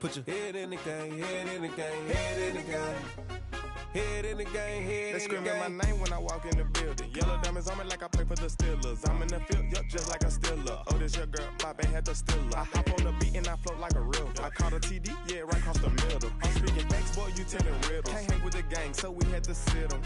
Put your head in the game, head in the game, head in the game. Head in the game, head in the game. They screaming my name when I walk in the building. Yellow diamonds on me like I play for the Steelers. I'm in the field, yup, just like a Steeler. Oh, this your girl, my band had the Steeler. I hop on the beat and I float like a river. I caught a TD, yeah, right across the middle. I'm speaking facts, boy, you telling riddles. Can't hang with the gang, so we had to sit them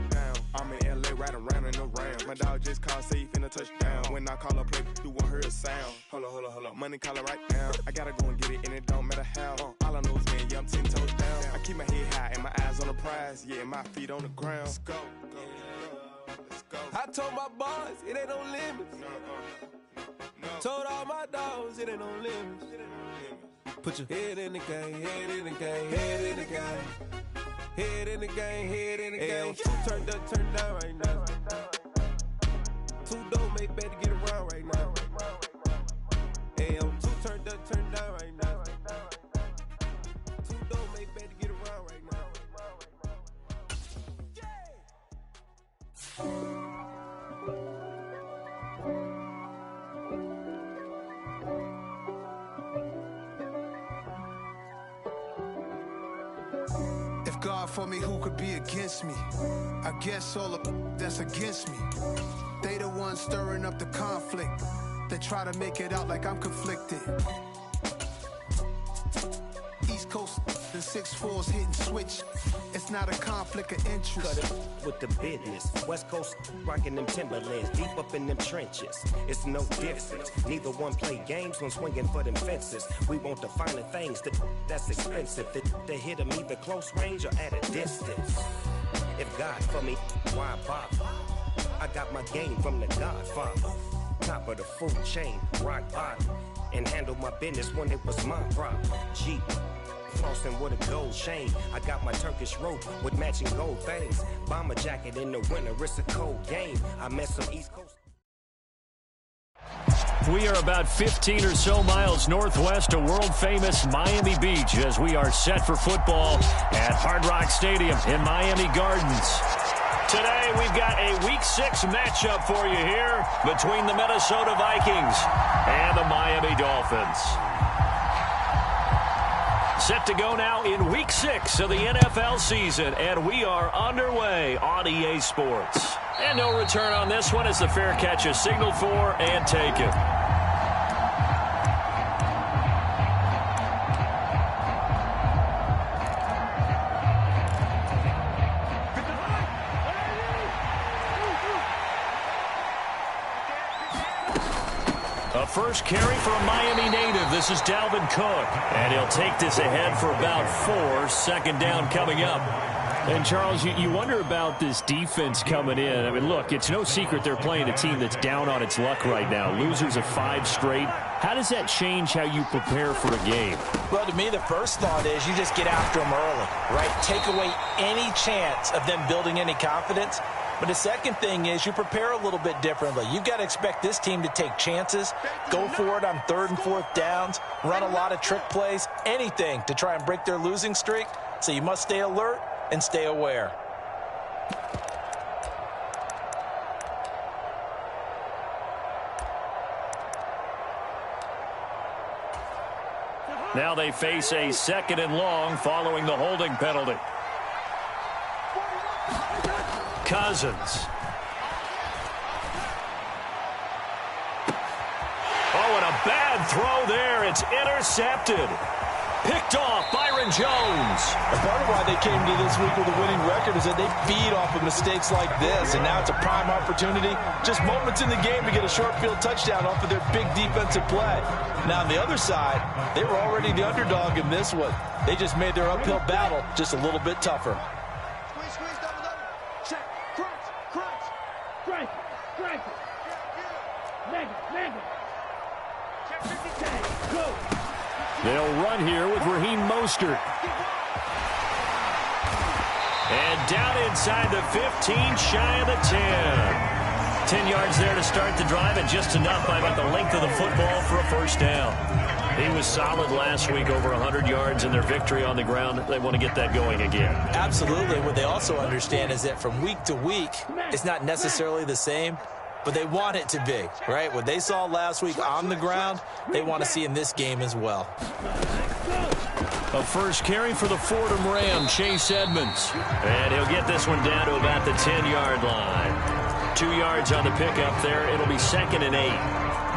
down. I'm in LA, riding around in the Ram. My dog just called, say he finna touchdown. When I call a play, you won't hear a sound. Hold up, money calling right now. I gotta go and get it, and it don't matter how. All I know is win, yeah, I'm 10 toes down. I keep my head high and my eyes on the prize. Yeah, my feet on the ground. Let's go. Let's go. I told my boys, it ain't no limits. No. Told all my dogs, it ain't no limits. Put your head in the game, head in the game, head in the game. Head in the game, head in the game. Two turned up, turned down right now. Two dope make better get around right now. Hey, I'm two turned up, turned down right now. Two dope make better get around right now. If God for me, who could be against me? I guess all of that's against me. They the ones stirring up the conflict. They try to make it out like I'm conflicted. East Coast, the 6'4's hitting switch. It's not a conflict of interest. Cut it with the business. West Coast rocking them Timberlands, deep up in them trenches. It's no difference. Neither one play games when swinging for them fences. We want the finer things that's expensive. They hit them either close range or at a distance. If God for me, why bother? I got my game from the Godfather. Top of the food chain, rock bottom. And handle my business when it was my problem. Jeep. Flossing with a gold chain. I got my Turkish rope with matching gold things. Bomber jacket in the winter, it's a cold game. I met some East Coast. We are about 15 or so miles northwest of world-famous Miami Beach as we are set for football at Hard Rock Stadium in Miami Gardens. Today, we've got a Week 6 matchup for you here between the Minnesota Vikings and the Miami Dolphins. Set to go now in Week 6 of the NFL season, and we are underway on EA Sports. And no return on this one as the fair catch is signaled for and taken. A first carry for a Miami native. This is Dalvin Cook. And he'll take this ahead for about 4. Second down coming up. And, Charles, you wonder about this defense coming in. I mean, look, it's no secret they're playing a team that's down on its luck right now. Losers of 5 straight. How does that change how you prepare for a game? Well, to me, the first thought is you just get after them early, right? Take away any chance of them building any confidence. But the second thing is you prepare a little bit differently. You've got to expect this team to take chances, go for it on 3rd and 4th downs, run a lot of trick plays, anything to try and break their losing streak. So you must stay alert and stay aware. Now they face a 2nd and long following the holding penalty. Cousins. Oh, and a bad throw there. It's intercepted. Picked off Byron Jones. And part of why they came to this week with a winning record is that they feed off of mistakes like this. And now it's a prime opportunity, just moments in the game to get a short field touchdown off of their big defensive play. Now on the other side, they were already the underdog in this one. They just made their uphill battle just a little bit tougher. They'll run here with Raheem Mostert. And down inside the 15, shy of the 10. 10 yards there to start the drive, and just enough by about the length of the football for a first down. He was solid last week, over 100 yards in their victory on the ground. They want to get that going again. Absolutely. What they also understand is that from week to week, it's not necessarily the same. but they want it to be, right? What they saw last week on the ground, they want to see in this game as well. A first carry for the Fordham Ram, Chase Edmonds. And he'll get this one down to about the 10-yard line. 2 yards on the pickup there. It'll be 2nd and 8.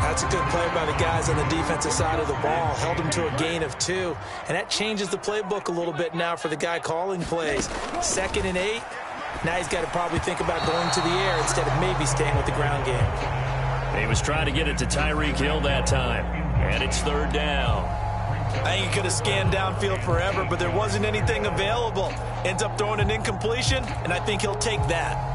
That's a good play by the guys on the defensive side of the ball. Held him to a gain of 2. And that changes the playbook a little bit now for the guy calling plays. 2nd and 8. Now he's got to probably think about going to the air instead of maybe staying with the ground game. He was trying to get it to Tyreek Hill that time. And it's 3rd down. I think he could have scanned downfield forever, but there wasn't anything available. Ends up throwing an incompletion, and I think he'll take that.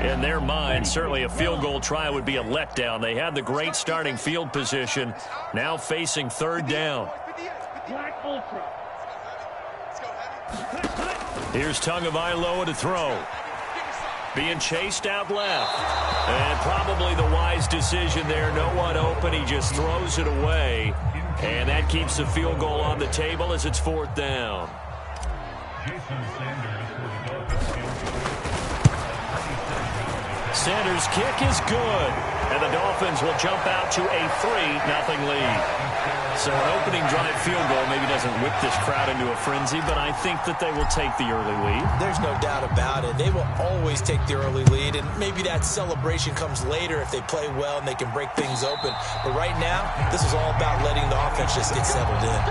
In their mind, certainly a field goal try would be a letdown. They had the great starting field position, now facing 3rd down. Here's Tagovailoa to throw. Being chased out left. And probably the wise decision there. No one open. He just throws it away. And that keeps the field goal on the table as it's 4th down. Sanders' kick is good. And the Dolphins will jump out to a 3-0 lead. So an opening drive field goal maybe doesn't whip this crowd into a frenzy, but I think that they will take the early lead. There's no doubt about it. They will always take the early lead, and maybe that celebration comes later if they play well and they can break things open. But right now, this is all about letting the offense just get settled in.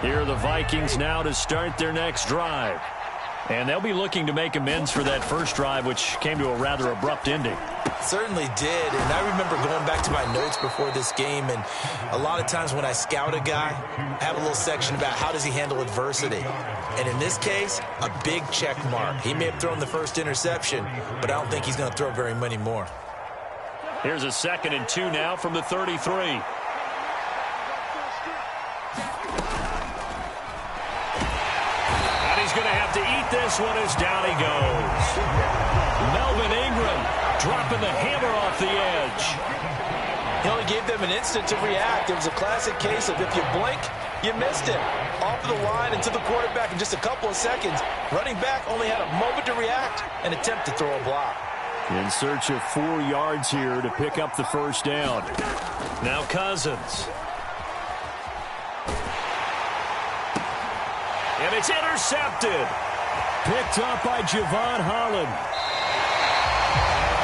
Here are the Vikings now to start their next drive. And they'll be looking to make amends for that first drive, which came to a rather abrupt ending. Certainly did, and I remember going back to my notes before this game, and a lot of times when I scout a guy, I have a little section about how does he handle adversity. And in this case, a big check mark. He may have thrown the first interception, but I don't think he's going to throw very many more. Here's a 2nd and 2 now from the 33. He's going to have to eat this one as down he goes. Melvin Ingram dropping the hammer off the edge. He only gave them an instant to react. It was a classic case of if you blink, you missed it. Off of the line and to the quarterback in just a couple of seconds. Running back only had a moment to react and attempt to throw a block. In search of 4 yards here to pick up the first down. Now Cousins. And it's intercepted. Picked up by Javon Holland.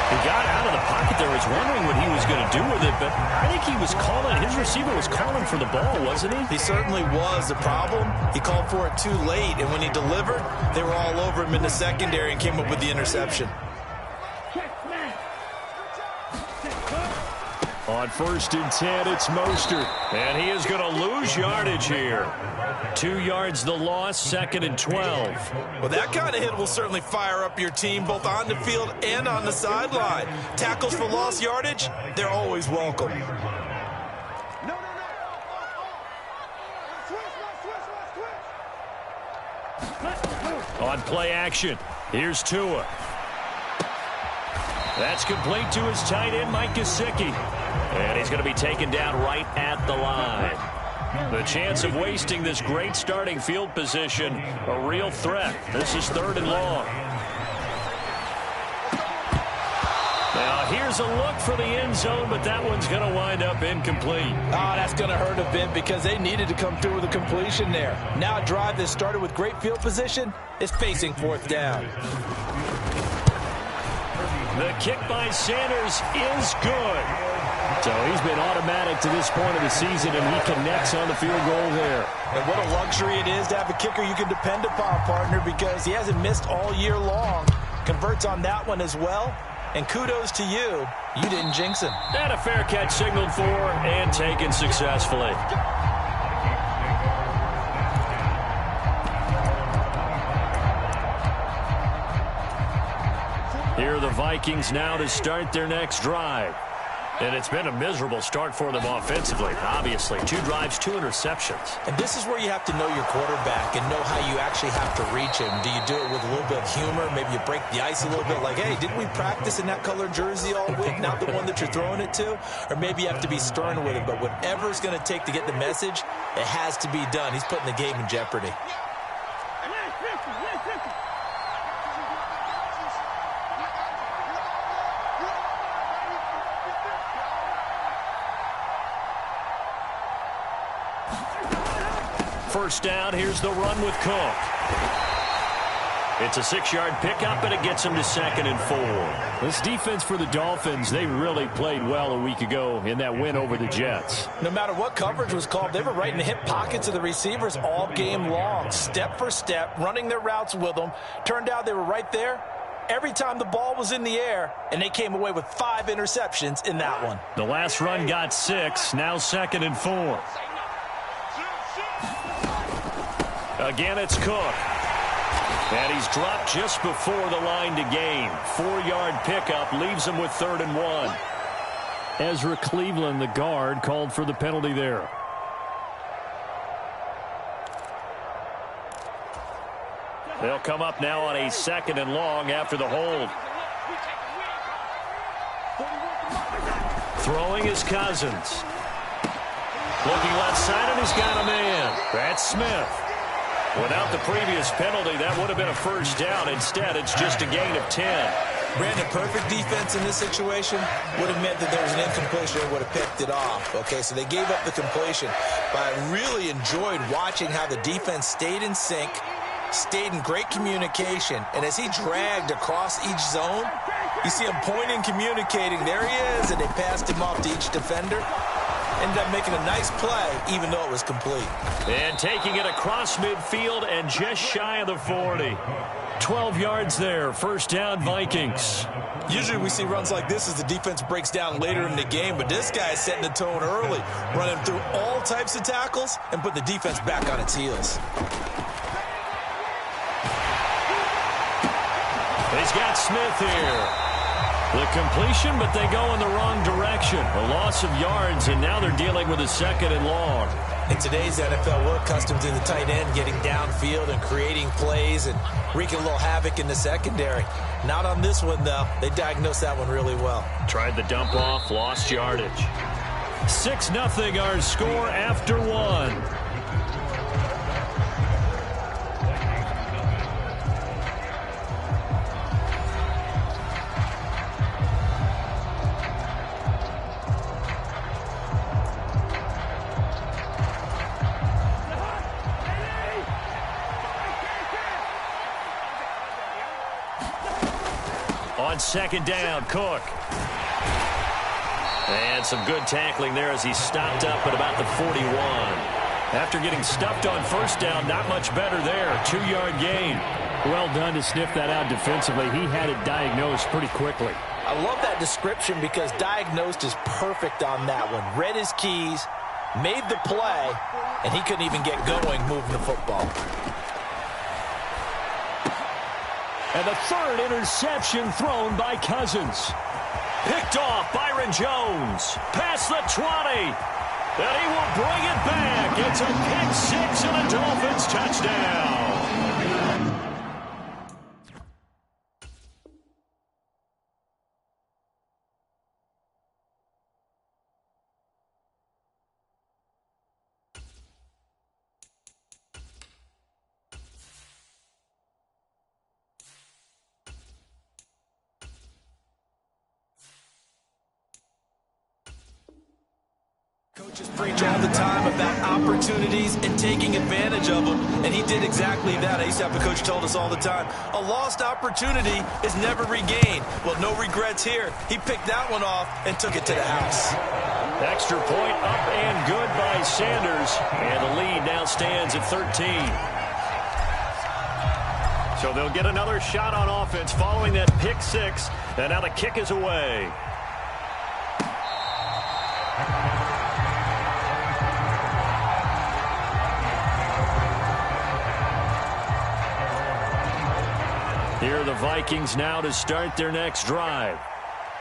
He got out of the pocket there. I was wondering what he was going to do with it, but I think he was calling. His receiver was calling for the ball, wasn't he? He certainly was. The problem, he called for it too late, and when he delivered, they were all over him in the secondary and came up with the interception. On 1st and 10, it's Mostert. And he is going to lose yardage here. 2 yards the loss, 2nd and 12. Well, that kind of hit will certainly fire up your team both on the field and on the sideline. Tackles for lost yardage, they're always welcome. On play action, here's Tua. That's complete to his tight end, Mike Gesicki. And he's going to be taken down right at the line. The chance of wasting this great starting field position, a real threat. This is 3rd and long. Now here's a look for the end zone, but that one's going to wind up incomplete. Oh, that's going to hurt a bit because they needed to come through with a completion there. Now a drive that started with great field position is facing 4th down. The kick by Sanders is good. So he's been automatic to this point of the season, and he connects on the field goal there. And what a luxury it is to have a kicker you can depend upon, partner, because he hasn't missed all year long. Converts on that one as well. And kudos to you. You didn't jinx him. And a fair catch signaled for and taken successfully. Here are the Vikings now to start their next drive. And it's been a miserable start for them offensively, obviously. 2 drives, 2 interceptions. And this is where you have to know your quarterback and know how you actually have to reach him. Do you do it with a little bit of humor? Maybe you break the ice a little bit like, hey, didn't we practice in that color jersey all week? Not the one that you're throwing it to? Or maybe you have to be stern with him. But whatever it's going to take to get the message, it has to be done. He's putting the game in jeopardy. First down, here's the run with Cook. It's a 6-yard pickup, and it gets him to 2nd and 4. This defense for the Dolphins, they really played well a week ago in that win over the Jets. No matter what coverage was called, they were right in the hip pockets of the receivers all game long, step for step, running their routes with them. Turned out they were right there every time the ball was in the air, and they came away with 5 interceptions in that one. The last run got 6, now 2nd and 4. Again, it's Cook. And he's dropped just before the line to gain. 4-yard pickup leaves him with 3rd and 1. Ezra Cleveland, the guard, called for the penalty there. They'll come up now on a 2nd and long after the hold. Throwing is Cousins. Looking left side, and he's got a man. That's Smith. Without the previous penalty, that would have been a first down. Instead, it's just a gain of 10. Brandon, perfect defense in this situation would have meant that there was an incompletion and would have picked it off. Okay, so they gave up the completion. But I really enjoyed watching how the defense stayed in sync, stayed in great communication, and as he dragged across each zone, you see him pointing, communicating. There he is, and they passed him off to each defender. Ended up making a nice play, even though it was complete. And taking it across midfield and just shy of the 40. 12 yards there. First down, Vikings. Usually we see runs like this as the defense breaks down later in the game, but this guy is setting the tone early, running through all types of tackles and put the defense back on its heels. He's got Smith here. The completion, but they go in the wrong direction. A loss of yards, and now they're dealing with a 2nd and long. In today's NFL, we're accustomed to the tight end getting downfield and creating plays and wreaking a little havoc in the secondary. Not on this one, though. They diagnosed that one really well. Tried the dump off, lost yardage. 6-0 our score after 1. On 2nd down, Cook. And some good tackling there as he stopped up at about the 41. After getting stuffed on 1st down, not much better there. 2-yard gain. Well done to sniff that out defensively. He had it diagnosed pretty quickly. I love that description because diagnosed is perfect on that one. Read his keys, made the play, and he couldn't even get going moving the football. And the 3rd interception thrown by Cousins. Picked off Byron Jones. Past the 20. And he will bring it back. It's a pick 6 and a Dolphins touchdown. Coaches preach all the time about opportunities and taking advantage of them, and he did exactly that. I used to have a coach told us all the time, a lost opportunity is never regained. Well, no regrets here. He picked that one off and took it to the house. Extra point up and good by Sanders, and the lead now stands at 13. So they'll get another shot on offense following that pick 6, and now the kick is away. Here are the Vikings now to start their next drive.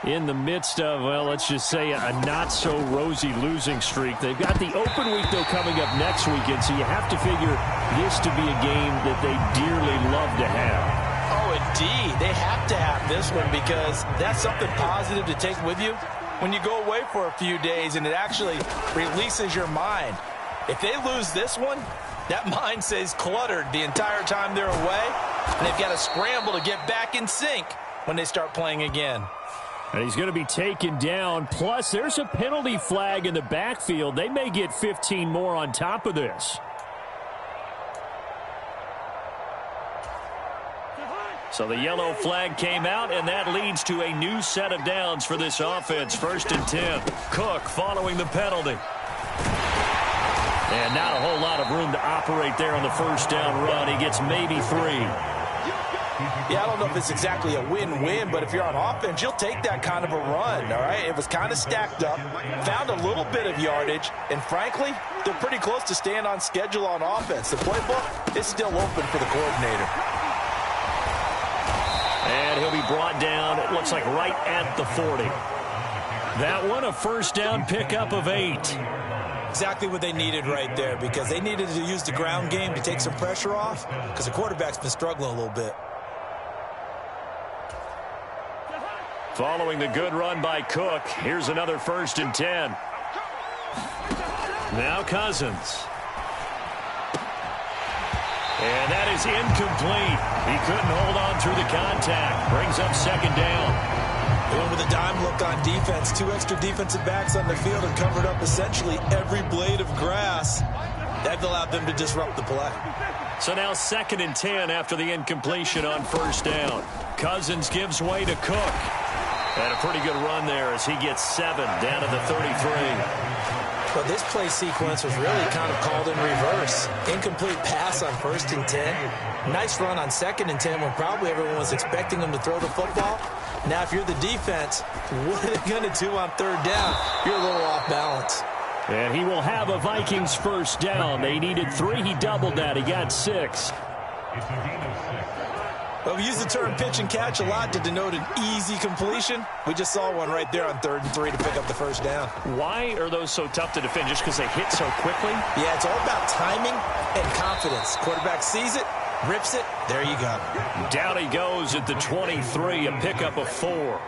in the midst of, well, let's just say a not-so-rosy losing streak. They've got the open week, though, coming up next weekend, so you have to figure this to be a game that they dearly love to have. Oh, indeed. They have to have this one because that's something positive to take with you when you go away for a few days, and it actually releases your mind. If they lose this one, that mind stays cluttered the entire time they're away, and they've got to scramble to get back in sync when they start playing again. And he's going to be taken down. Plus, there's a penalty flag in the backfield. They may get 15 more on top of this. So the yellow flag came out, and that leads to a new set of downs for this offense. 1st and 10. Cook following the penalty. And not a whole lot of room to operate there on the first down run. He gets maybe 3. Yeah, I don't know if it's exactly a win-win, but if you're on offense, you'll take that kind of a run, all right? It was kind of stacked up, found a little bit of yardage, and frankly, they're pretty close to staying on schedule on offense. The playbook is still open for the coordinator. And he'll be brought down, it looks like right at the 40. That one, a first down pickup of 8. Exactly what they needed right there, because they needed to use the ground game to take some pressure off, because the quarterback's been struggling a little bit. Following the good run by Cook, here's another 1st and 10. Now Cousins. And that is incomplete. He couldn't hold on through the contact. Brings up 2nd down. They went with a dime look on defense. 2 extra defensive backs on the field and covered up essentially every blade of grass. That allowed them to disrupt the play. So now 2nd and 10 after the incompletion on 1st down. Cousins gives way to Cook. And a pretty good run there as he gets 7 down to the 33. Well, this play sequence was really kind of called in reverse. Incomplete pass on 1st and 10. Nice run on 2nd and 10 when probably everyone was expecting them to throw the football. Now, if you're the defense, what are they going to do on 3rd down? You're a little off balance. And he will have a Vikings 1st down. They needed 3. He doubled that. He got 6. Well, we use the term pitch and catch a lot to denote an easy completion. We just saw one right there on 3rd and 3 to pick up the 1st down. Why are those so tough to defend? Just because they hit so quickly? Yeah, it's all about timing and confidence. Quarterback sees it, rips it, there you go. Down he goes at the 23, a pickup of 4.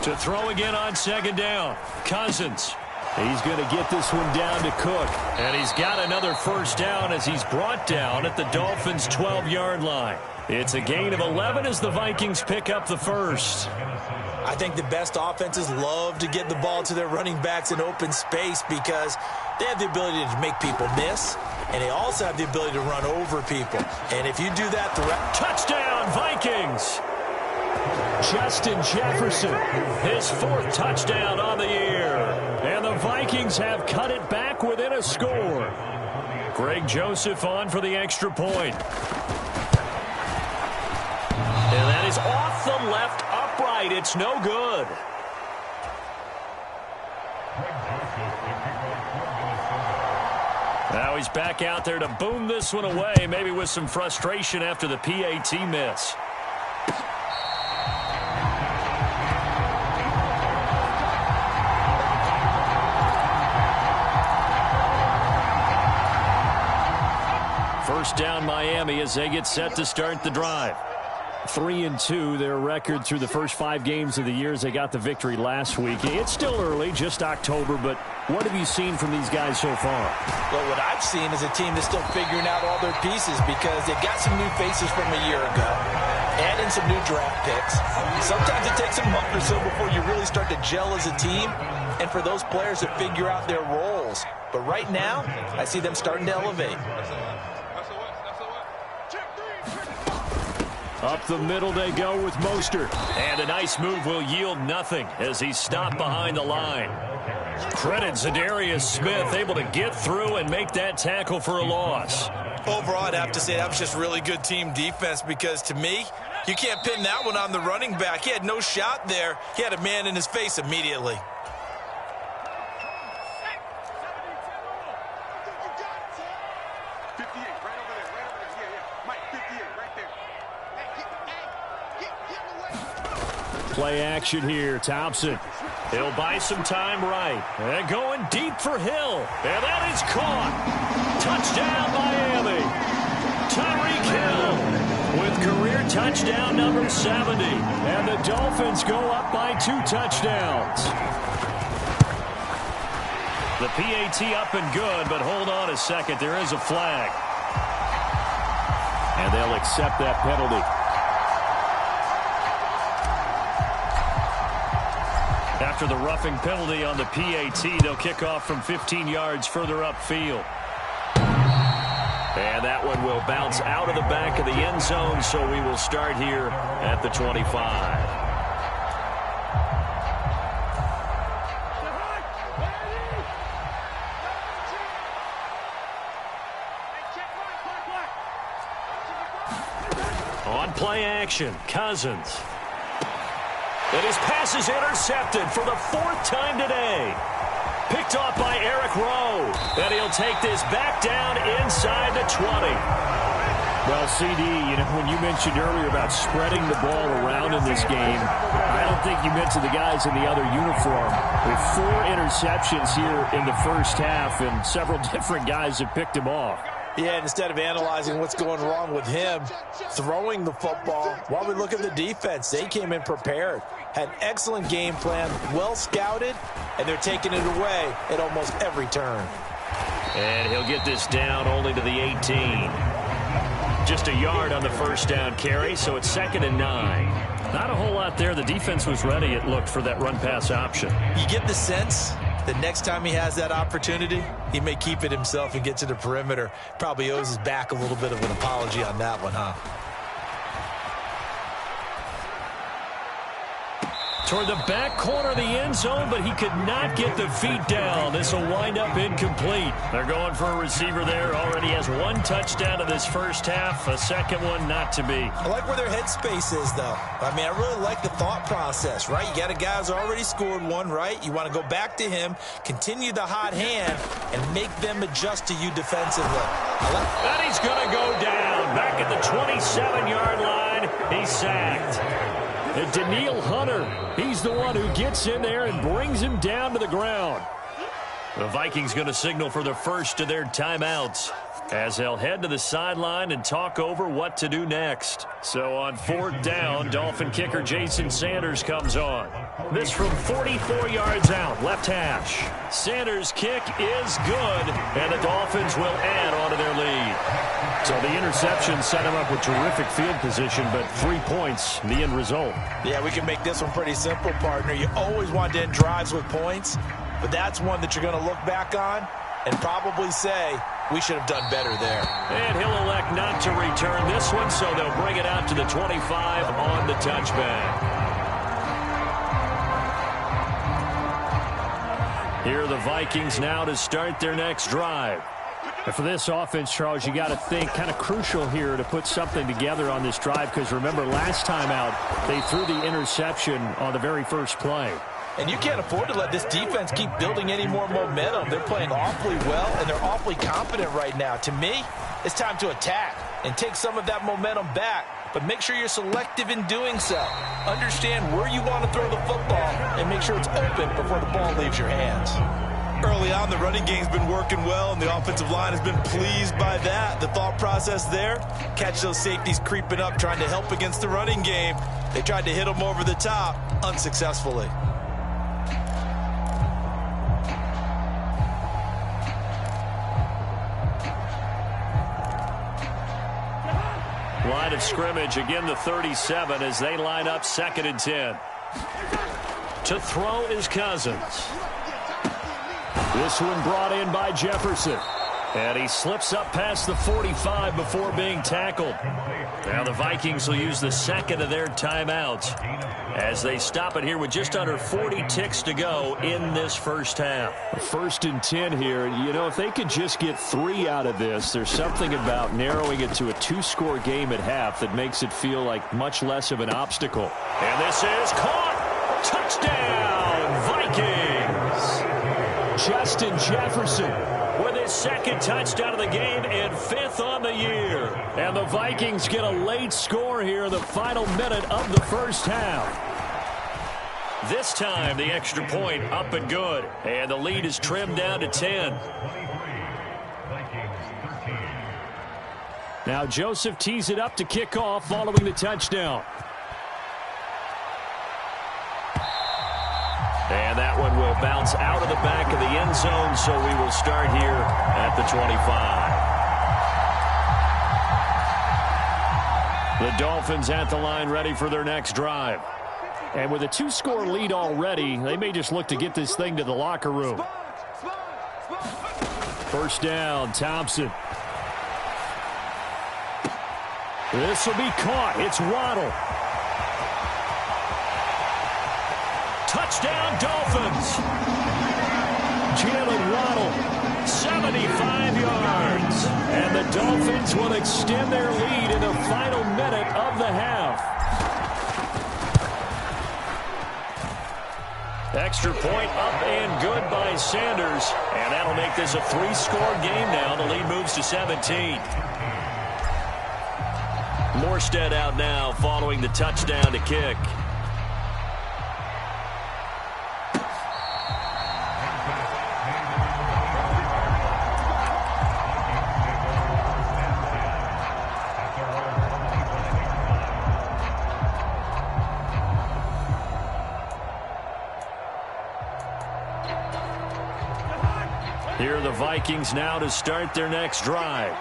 To throw again on 2nd down. Cousins. He's going to get this one down to Cook. And he's got another 1st down as he's brought down at the Dolphins' 12-yard line. It's a gain of 11 as the Vikings pick up the 1st. I think the best offenses love to get the ball to their running backs in open space because they have the ability to make people miss, and they also have the ability to run over people. And if you do that throughout... Touchdown, Vikings! Justin Jefferson, his 4th touchdown on the year. And the Vikings have cut it back within a score. Greg Joseph on for the extra point. And that is off the left upright. It's no good. Now he's back out there to boom this one away, maybe with some frustration after the PAT miss. First down Miami as they get set to start the drive. 3-2, their record through the first 5 games of the year as they got the victory last week. It's still early, just October, but what have you seen from these guys so far? Well, what I've seen is a team that's still figuring out all their pieces because they've got some new faces from a year ago, add in some new draft picks. Sometimes it takes a month or so before you really start to gel as a team and for those players to figure out their roles. But right now, I see them starting to elevate. Up the middle they go with Mostert. And a nice move will yield nothing as he's stopped behind the line. Credit Zadarius Smith able to get through and make that tackle for a loss. Overall, I'd have to say that was just really good team defense because to me, you can't pin that one on the running back. He had no shot there. He had a man in his face immediately. Play action here. Thompson. He'll buy some time right. And going deep for Hill. And that is caught. Touchdown, Miami. Tyreek Hill with career touchdown number 70. And the Dolphins go up by 2 touchdowns. The PAT up and good, but hold on a second. There is a flag. And they'll accept that penalty. After the roughing penalty on the PAT, they'll kick off from 15 yards further upfield. And that one will bounce out of the back of the end zone, so we will start here at the 25. On play action, Cousins. And his pass is intercepted for the 4th time today. Picked off by Eric Rowe. And he'll take this back down inside the 20. Well, CD, when you mentioned earlier about spreading the ball around in this game, I don't think you mentioned the guys in the other uniform. With 4 interceptions here in the first half, and several different guys have picked him off. Yeah, and instead of analyzing what's going wrong with him throwing the football, while we look at the defense, they came in prepared, had an excellent game plan, well scouted, and they're taking it away at almost every turn. And he'll get this down only to the 18. Just a yard on the first down carry, so it's 2nd and 9. Not a whole lot there. The defense was ready, it looked, for that run-pass option. You get the sense that next time he has that opportunity, he may keep it himself and get to the perimeter. Probably owes his back a little bit of an apology on that one, huh? Toward the back corner of the end zone, but he could not get the feet down. This will wind up incomplete. They're going for a receiver there. Already has 1 touchdown in this first half. A second one not to be. I like where their headspace is, though. I mean, I really like the thought process, right? You got a guy who's already scored 1, right? You want to go back to him, continue the hot hand, and make them adjust to you defensively. And he's going to go down. Back at the 27-yard line. He's sacked. And Daniil Hunter, he's the one who gets in there and brings him down to the ground. The Vikings going to signal for the first of their timeouts as they'll head to the sideline and talk over what to do next. So on 4th down, Dolphin kicker Jason Sanders comes on. This from 44 yards out, left hash. Sanders' kick is good, and the Dolphins will add on to their lead. So the interception set him up with terrific field position, but 3 points, the end result. Yeah, we can make this one pretty simple, partner. You always want to end drives with points, but that's one that you're going to look back on and probably say, we should have done better there. And he'll elect not to return this one, so they'll bring it out to the 25 on the touchback. Here are the Vikings now to start their next drive. And for this offense, Charles, you got to think kind of crucial here to put something together on this drive, because remember, last time out, they threw the interception on the very first play. And you can't afford to let this defense keep building any more momentum. They're playing awfully well, and they're awfully confident right now. To me, it's time to attack and take some of that momentum back. But make sure you're selective in doing so. Understand where you want to throw the football and make sure it's open before the ball leaves your hands. Early on, the running game's been working well, and the offensive line has been pleased by that. The thought process there, catch those safeties creeping up, trying to help against the running game. They tried to hit them over the top, unsuccessfully. Line of scrimmage, again the 37 as they line up 2nd and 10. To throw is Cousins. This one brought in by Jefferson. And he slips up past the 45 before being tackled. Now the Vikings will use the 2nd of their timeouts as they stop it here with just under 40 ticks to go in this first half. 1st and 10 here. You know, if they could just get 3 out of this, there's something about narrowing it to a 2-score game at half that makes it feel like much less of an obstacle. And this is caught. Touchdown, Vikings. Justin Jefferson with his his second touchdown of the game and 5th on the year. And the Vikings get a late score here in the final minute of the first half. This time, the extra point up and good. And the lead is trimmed down to 10. Now Joseph tees it up to kick off following the touchdown. And that one will bounce out of the back of the end zone, so we will start here at the 25. The Dolphins at the line ready for their next drive. And with a 2-score lead already, they may just look to get this thing to the locker room. First down, Thompson. This will be caught. It's Waddle. Touchdown, Dolphins. Jalen Waddle, 75 yards. And the Dolphins will extend their lead in the final minute of the half. Extra point up and good by Sanders. And that'll make this a 3-score game now. The lead moves to 17. Morstead out now following the touchdown to kick. Here are the Vikings now to start their next drive.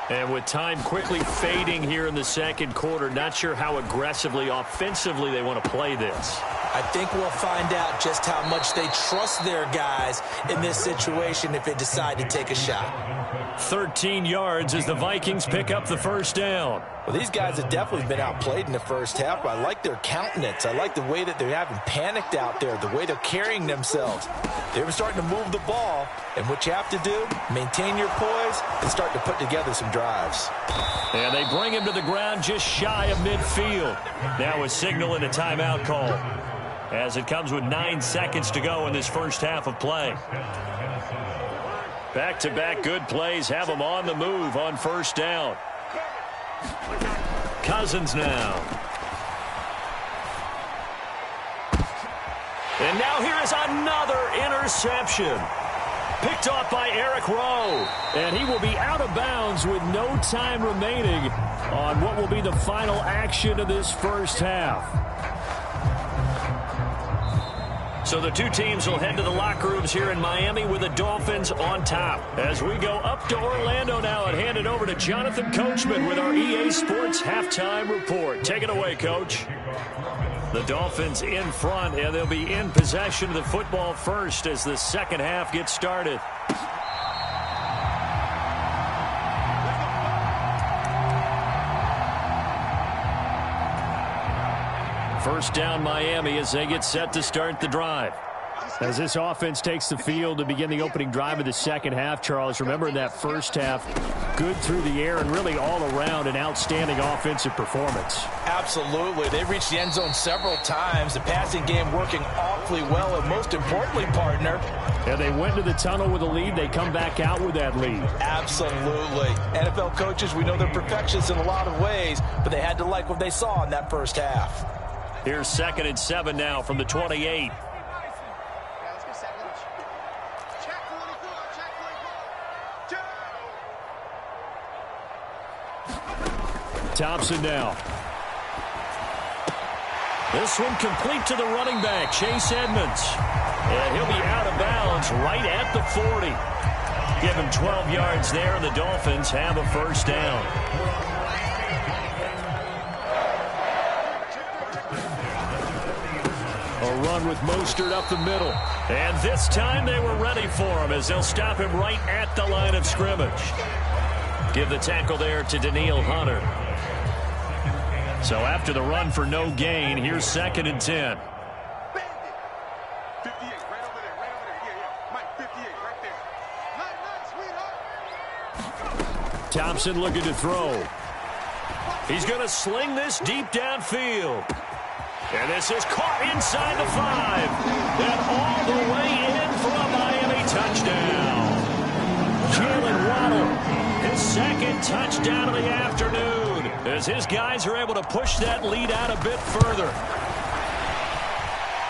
And with time quickly fading here in the second quarter, not sure how aggressively, offensively they want to play this. I think we'll find out just how much they trust their guys in this situation if they decide to take a shot. 13 yards as the Vikings pick up the first down. Well, these guys have definitely been outplayed in the first half, but I like their countenance. I like the way that they're having panicked out there, the way they're carrying themselves. They're starting to move the ball, and what you have to do, maintain your poise and start to put together some drives. And they bring him to the ground just shy of midfield. Now a signal and a timeout call, as it comes with 9 seconds to go in this first half of play. Back-to-back good plays have them on the move on first down. Cousins now. And now here is another interception. Picked off by Eric Rowe. And he will be out of bounds with no time remaining on what will be the final action of this first half. So the two teams will head to the locker rooms here in Miami with the Dolphins on top. As we go up to Orlando now and hand it over to Jonathan Coachman with our EA Sports Halftime Report. Take it away, Coach. The Dolphins in front, and they'll be in possession of the football first as the second half gets started. First down, Miami, as they get set to start the drive. As this offense takes the field to begin the opening drive of the second half, Charles, remember in that first half, good through the air and really all around an outstanding offensive performance. Absolutely. They've reached the end zone several times. The passing game working awfully well, and most importantly, partner. And they went to the tunnel with a lead. They come back out with that lead. Absolutely. NFL coaches, we know they're perfectionists in a lot of ways, but they had to like what they saw in that first half. Here's 2nd and 7 now from the 28. Thompson now. This one complete to the running back, Chase Edmonds. And he'll be out of bounds right at the 40. Give him 12 yards there, and the Dolphins have a first down. A run with Mostert up the middle. And this time they were ready for him as they'll stop him right at the line of scrimmage. Give the tackle there to Daniil Hunter. So after the run for no gain, here's 2nd and 10. Thompson looking to throw. He's going to sling this deep downfield. And this is caught inside the 5. And all the way in for a Miami touchdown. second touchdown of the afternoon as his guys are able to push that lead out a bit further.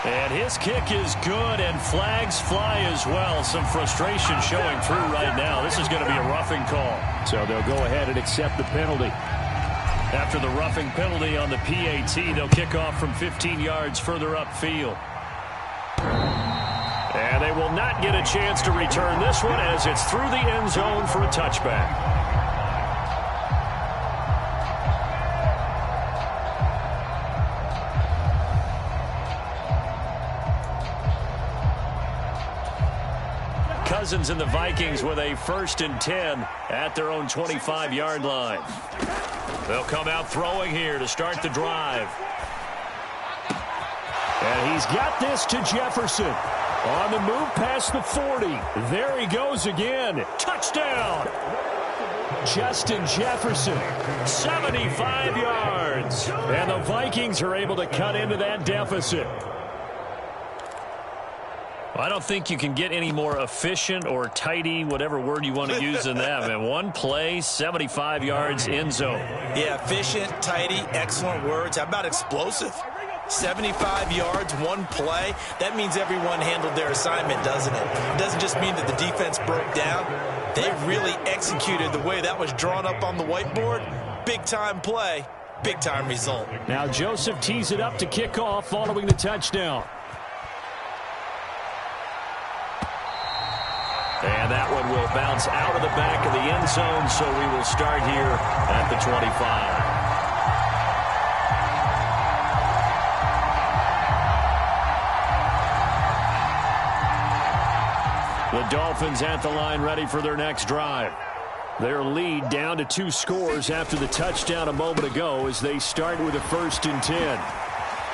And his kick is good, and flags fly as well. Some frustration showing through right now. This is going to be a roughing call. So they'll go ahead and accept the penalty. After the roughing penalty on the PAT, they'll kick off from 15 yards further upfield. And they will not get a chance to return this one as it's through the end zone for a touchback. Cousins and the Vikings with a 1st and 10 at their own 25-yard line. They'll come out throwing here to start the drive. And he's got this to Jefferson. On the move past the 40. There he goes again. Touchdown! Justin Jefferson. 75 yards. And the Vikings are able to cut into that deficit. I don't think you can get any more efficient or tidy, whatever word you want to use in that. Man, one play, 75 yards, end zone. Yeah, efficient, tidy, excellent words. How about explosive? 75 yards, one play. That means everyone handled their assignment, doesn't it? It doesn't just mean that the defense broke down. They really executed the way that was drawn up on the whiteboard. Big-time play, big-time result. Now Joseph tees it up to kick off following the touchdown. And that one will bounce out of the back of the end zone, so we will start here at the 25. The Dolphins at the line ready for their next drive. Their lead down to 2 scores after the touchdown a moment ago as they start with a 1st and 10.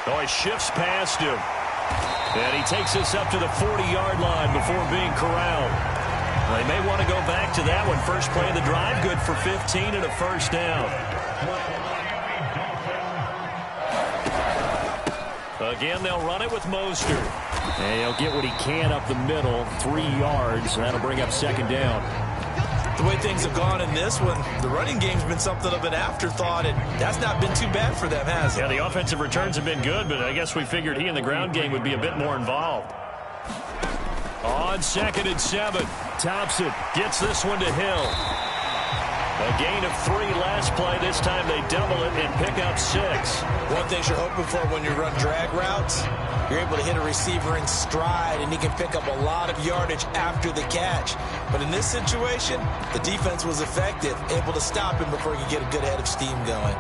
Oh, he shifts past him. And he takes us up to the 40-yard line before being corralled. They may want to go back to that one. First play of the drive, good for 15 and a 1st down. Again, they'll run it with Mostert. And he'll get what he can up the middle, 3 yards. That'll bring up 2nd down. The way things have gone in this one, the running game's been something of an afterthought, and that's not been too bad for them, has it? Yeah, the offensive returns have been good, but I guess we figured he in the ground game would be a bit more involved. On 2nd and 7, Thompson gets this one to Hill. A gain of 3 last play. This time they double it and pick up 6. One thing you're hoping for when you run drag routes, you're able to hit a receiver in stride, and he can pick up a lot of yardage after the catch. But in this situation, the defense was effective, able to stop him before he could get a good head of steam going.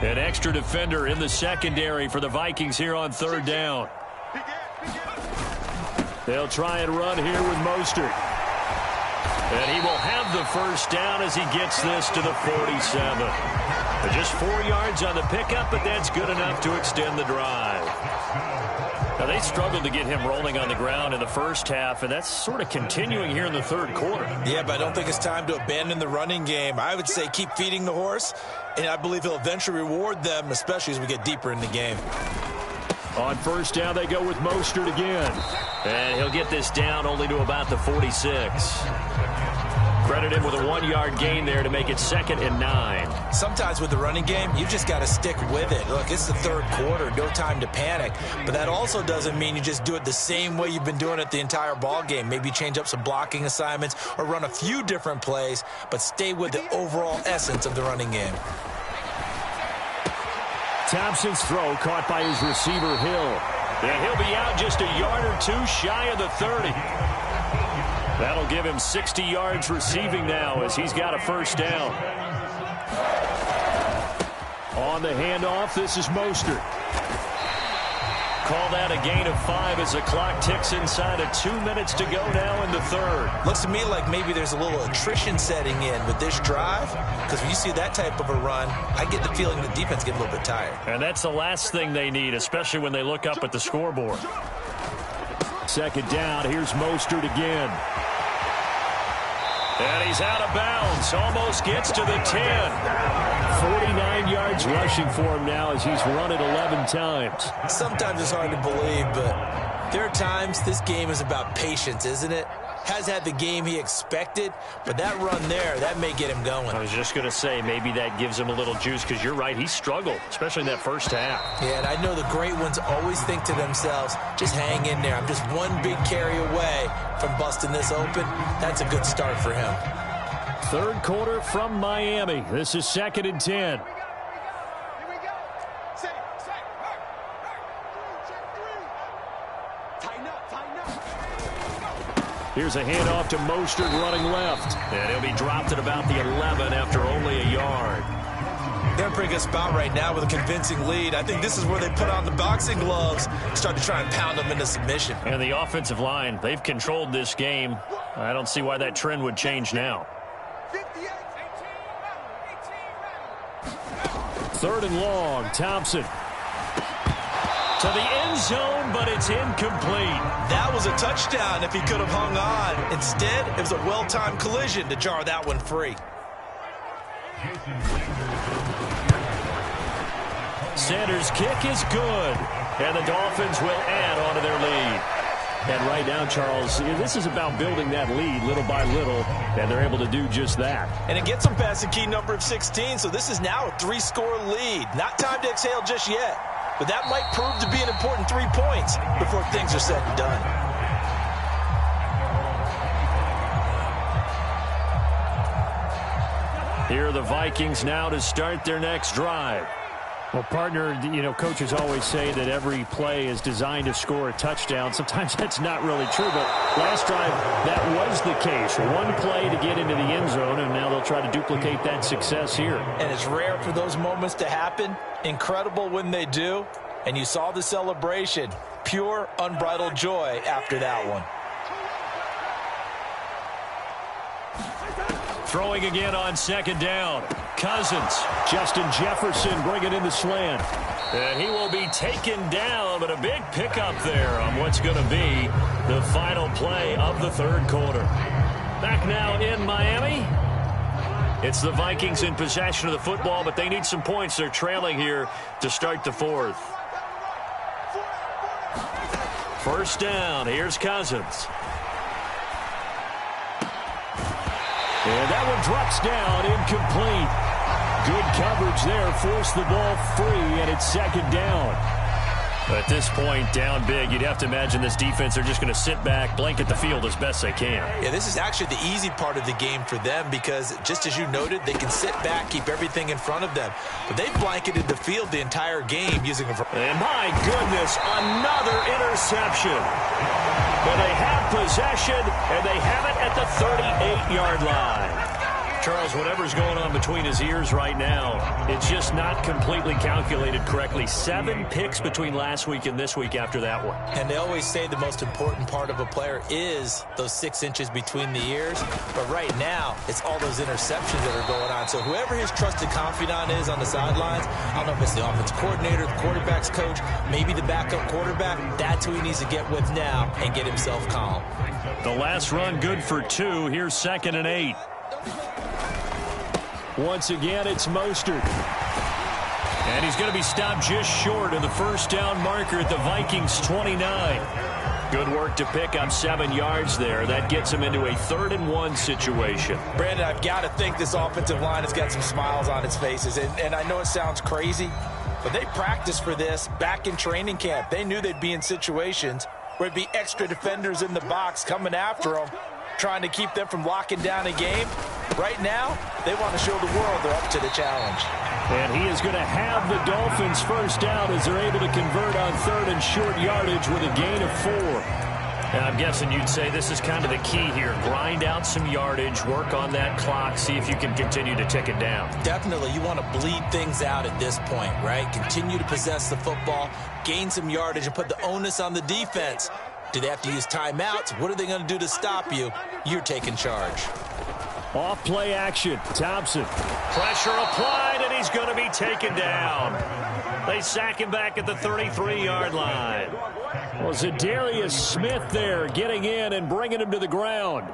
An extra defender in the secondary for the Vikings here on 3rd down. They'll try and run here with Mostert. And he will have the 1st down as he gets this to the 47. Just 4 yards on the pickup, but that's good enough to extend the drive. Now, they struggled to get him rolling on the ground in the first half, and that's sort of continuing here in the 3rd quarter. Yeah, but I don't think it's time to abandon the running game. I would say keep feeding the horse, and I believe he'll eventually reward them, especially as we get deeper in the game. On 1st down, they go with Mostert again. And he'll get this down only to about the 46. Credit him with a 1-yard gain there to make it 2nd and 9. Sometimes with the running game, you just got to stick with it. Look, it's the 3rd quarter, no time to panic. But that also doesn't mean you just do it the same way you've been doing it the entire ball game. Maybe change up some blocking assignments or run a few different plays, but stay with the overall essence of the running game. Thompson's throw caught by his receiver, Hill. And he'll be out just a yard or 2 shy of the 30. That'll give him 60 yards receiving now as he's got a 1st down. On the handoff, this is Mostert. Call that a gain of 5 as the clock ticks inside of 2 minutes to go now in the 3rd. Looks to me like maybe there's a little attrition setting in with this drive, because when you see that type of a run, I get the feeling the defense gets a little bit tired. And that's the last thing they need, especially when they look up at the scoreboard. 2nd down, here's Mostert again. And he's out of bounds, almost gets to the 10. 49 yards rushing for him now as he's run it 11 times. Sometimes it's hard to believe, but There are times this game is about patience, isn't it? Has had the game he expected, but that run there, that may get him going. I was just going to say, maybe that gives him a little juice, because you're right, he struggled, especially in that first half. Yeah, and I know the great ones always think to themselves, just hang in there. I'm just one big carry away from busting this open. That's a good start for him. Third quarter from Miami. This is 2nd and 10. Here's a handoff to Mostert running left. And he'll be dropped at about the 11 after only a yard. They're in a pretty good spot right now with a convincing lead. I think this is where they put on the boxing gloves, start to try and pound them into submission. And the offensive line, they've controlled this game. I don't see why that trend would change now. 3rd and long, Thompson. To the end zone, but it's incomplete. That was a touchdown if he could have hung on. Instead, it was a well-timed collision to jar that one free. Sanders' kick is good. And the Dolphins will add on to their lead. And right now, Charles, this is about building that lead little by little, and they're able to do just that. And it gets them past the key number of 16, so this is now a 3-score lead. Not time to exhale just yet, but that might prove to be an important 3 points before things are said and done. Here are the Vikings now to start their next drive. Well, partner, coaches always say that every play is designed to score a touchdown. Sometimes that's not really true, but last drive, that was the case. One play to get into the end zone, and now they'll try to duplicate that success here. And it's rare for those moments to happen. Incredible when they do. And you saw the celebration. Pure, unbridled joy after that one. Throwing again on 2nd down. Cousins. Justin Jefferson bringing in the slant. And he will be taken down, but a big pickup there on what's going to be the final play of the 3rd quarter. Back now in Miami. It's the Vikings in possession of the football, but they need some points. They're trailing here to start the 4th. 1st down. Here's Cousins. And that one drops down, incomplete. Good coverage there, forced the ball free, and it's 2nd down. At this point, down big, you'd have to imagine this defense, they're just going to sit back, blanket the field as best they can. Yeah, this is actually the easy part of the game for them because, just as you noted, they can sit back, keep everything in front of them. But they've blanketed the field the entire game using them. And my goodness, another interception. But they have possession, and they have it at the 38-yard line. Charles, whatever's going on between his ears right now, it's just not completely calculated correctly. 7 picks between last week and this week after that one. And they always say the most important part of a player is those 6 inches between the ears. But right now, it's all those interceptions that are going on. So whoever his trusted confidant is on the sidelines, I don't know if it's the offense coordinator, the quarterback's coach, maybe the backup quarterback, that's who he needs to get with now and get himself calm. The last run good for 2. Here's 2nd and 8. Once again, it's Mostert. And he's going to be stopped just short of the 1st down marker at the Vikings 29. Good work to pick up 7 yards there. That gets him into a 3rd and 1 situation. Brandon, I've got to think this offensive line has got some smiles on its faces. And I know it sounds crazy, but they practiced for this back in training camp. They knew they'd be in situations where it'd be extra defenders in the box coming after them, trying to keep them from locking down a game. Right now, they want to show the world they're up to the challenge. And he is going to have the Dolphins 1st down as they're able to convert on 3rd and short yardage with a gain of 4. And I'm guessing you'd say this is kind of the key here. Grind out some yardage, work on that clock, see if you can continue to tick it down. Definitely. You want to bleed things out at this point, right? Continue to possess the football, gain some yardage, and put the onus on the defense. Do they have to use timeouts? What are they going to do to stop you? You're taking charge. Off play action. Thompson. Pressure applied, and he's going to be taken down. They sack him back at the 33-yard line. Well, Zadarius Smith there getting in and bringing him to the ground.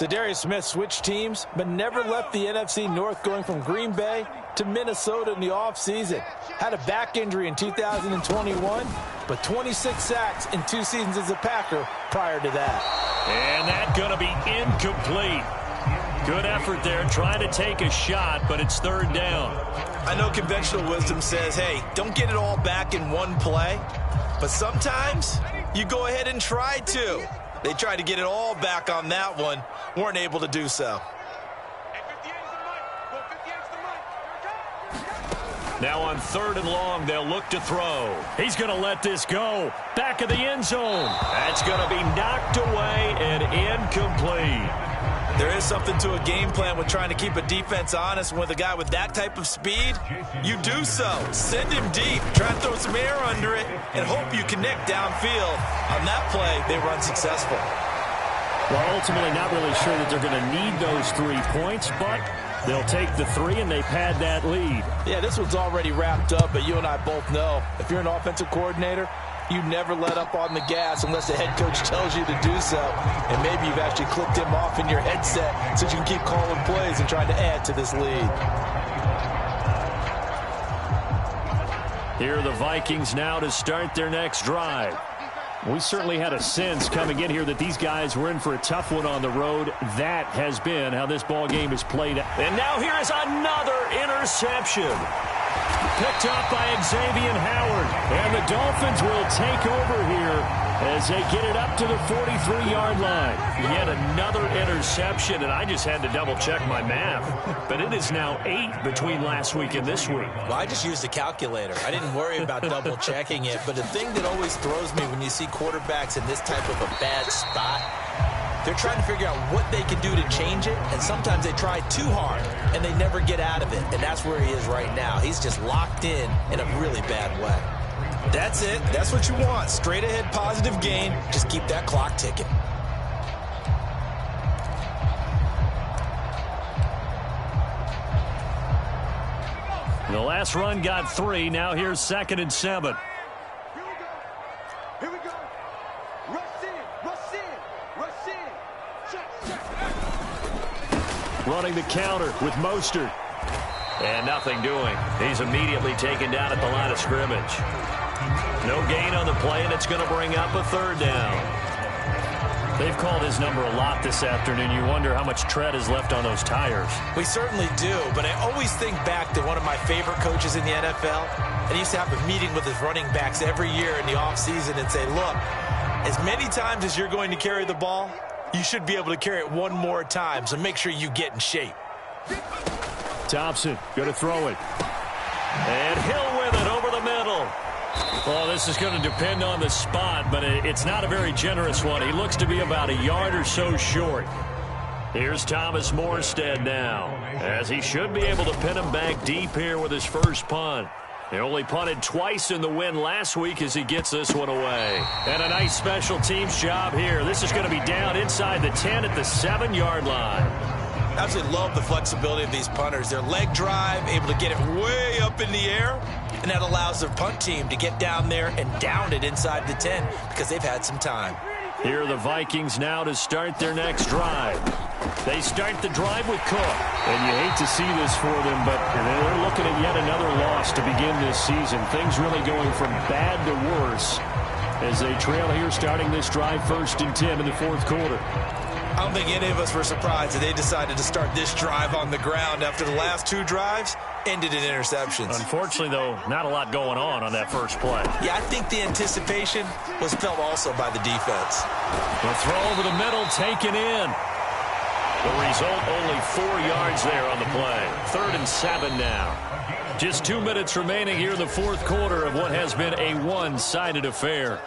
So Darius Smith switched teams, but never left the NFC North, going from Green Bay to Minnesota in the offseason. Had a back injury in 2021, but 26 sacks in 2 seasons as a Packer prior to that. And that's going to be incomplete. Good effort there, trying to take a shot, but it's 3rd down. I know conventional wisdom says, hey, don't get it all back in one play, but sometimes you go ahead and try to. They tried to get it all back on that one, weren't able to do so. Now on 3rd and long, they'll look to throw. He's going to let this go. Back of the end zone. That's going to be knocked away and incomplete. There is something to a game plan with trying to keep a defense honest. With a guy with that type of speed, you do so. Send him deep, try and throw some air under it, and hope you connect downfield. On that play, they were unsuccessful. Well, ultimately not really sure that they're going to need those 3 points, but they'll take the 3 and they pad that lead. Yeah, this one's already wrapped up, but you and I both know if you're an offensive coordinator, you never let up on the gas unless the head coach tells you to do so. And maybe you've actually clicked him off in your headset so you can keep calling plays and trying to add to this lead. Here are the Vikings now to start their next drive. We certainly had a sense coming in here that these guys were in for a tough one on the road. That has been how this ball game is played. And now here is another interception. Picked up by Xavier Howard. And the Dolphins will take over here as they get it up to the 43-yard line. Yet another interception, and I just had to double-check my math. But it is now 8 between last week and this week. Well, I just used a calculator. I didn't worry about double-checking it. But the thing that always throws me when you see quarterbacks in this type of a bad spot, they're trying to figure out what they can do to change it, and sometimes they try too hard, and they never get out of it. And that's where he is right now. He's just locked in a really bad way. That's it. That's what you want. Straight ahead positive gain. Just keep that clock ticking. The last run got 3. Now here's 2nd and 7. Here we go. Rush in. Rush in. Rush in. Check. Running the counter with Mostert. And nothing doing. He's immediately taken down at the line of scrimmage. No gain on the play, and it's going to bring up a 3rd down. They've called his number a lot this afternoon. You wonder how much tread is left on those tires. We certainly do, but I always think back to one of my favorite coaches in the NFL, and he used to have a meeting with his running backs every year in the offseason and say, look, as many times as you're going to carry the ball, you should be able to carry it one more time, so make sure you get in shape. Thompson going to throw it. And Hill with it over the middle. Well, this is going to depend on the spot, but it's not a very generous one. He looks to be about a yard or so short. Here's Thomas Morstead now, as he should be able to pin him back deep here with his first punt. He only punted twice in the win last week as he gets this one away. And a nice special teams job here. This is going to be down inside the 10 at the 7-yard line. I absolutely love the flexibility of these punters. Their leg drive, able to get it way up in the air, and that allows their punt team to get down there and down it inside the 10 because they've had some time. Here are the Vikings now to start their next drive. They start the drive with Cook. And you hate to see this for them, but they're looking at yet another loss to begin this season. Things really going from bad to worse as they trail here starting this drive 1st and 10 in the 4th quarter. I don't think any of us were surprised that they decided to start this drive on the ground after the last 2 drives ended in interceptions. Unfortunately, though, not a lot going on that first play. Yeah, I think the anticipation was felt also by the defense. The throw over the middle taken in. The result, only 4 yards there on the play. 3rd and 7 now. Just 2 minutes remaining here in the 4th quarter of what has been a one-sided affair.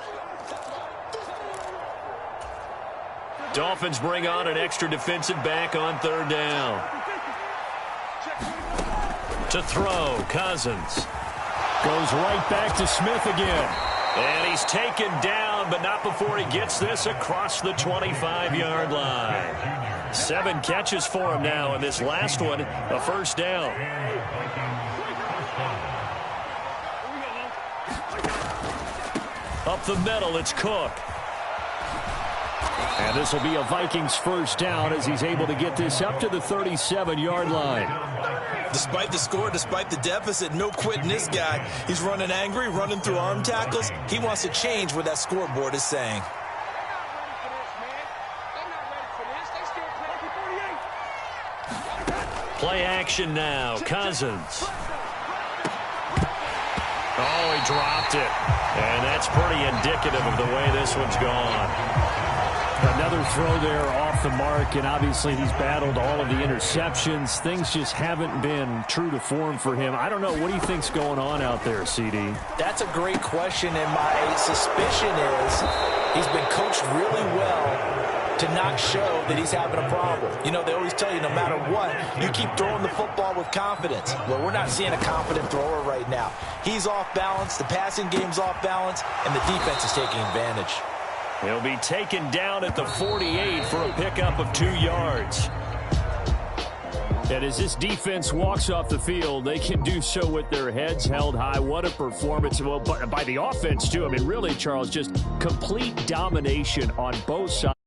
Dolphins bring on an extra defensive back on 3rd down. To throw, Cousins. Goes right back to Smith again. And he's taken down, but not before he gets this across the 25-yard line. 7 catches for him now, and this last one, a 1st down. Up the middle, it's Cook. And this will be a Vikings first down as he's able to get this up to the 37-yard line. Despite the score, despite the deficit, no quitting this guy. He's running angry, running through arm tackles. He wants to change what that scoreboard is saying. Play action now. Cousins. Oh, he dropped it. And that's pretty indicative of the way this one's gone. Another throw there off the mark, and obviously he's battled all of the interceptions. Things just haven't been true to form for him. I don't know. What do you think's going on out there, CD? That's a great question, and my suspicion is he's been coached really well to not show that he's having a problem. You know, they always tell you no matter what, you keep throwing the football with confidence. Well, we're not seeing a confident thrower right now. He's off balance, the passing game's off balance, and the defense is taking advantage. He'll be taken down at the 48 for a pickup of 2 yards. And as this defense walks off the field, they can do so with their heads held high. What a performance. Well, by the offense, too. I mean, really, Charles, just complete domination on both sides.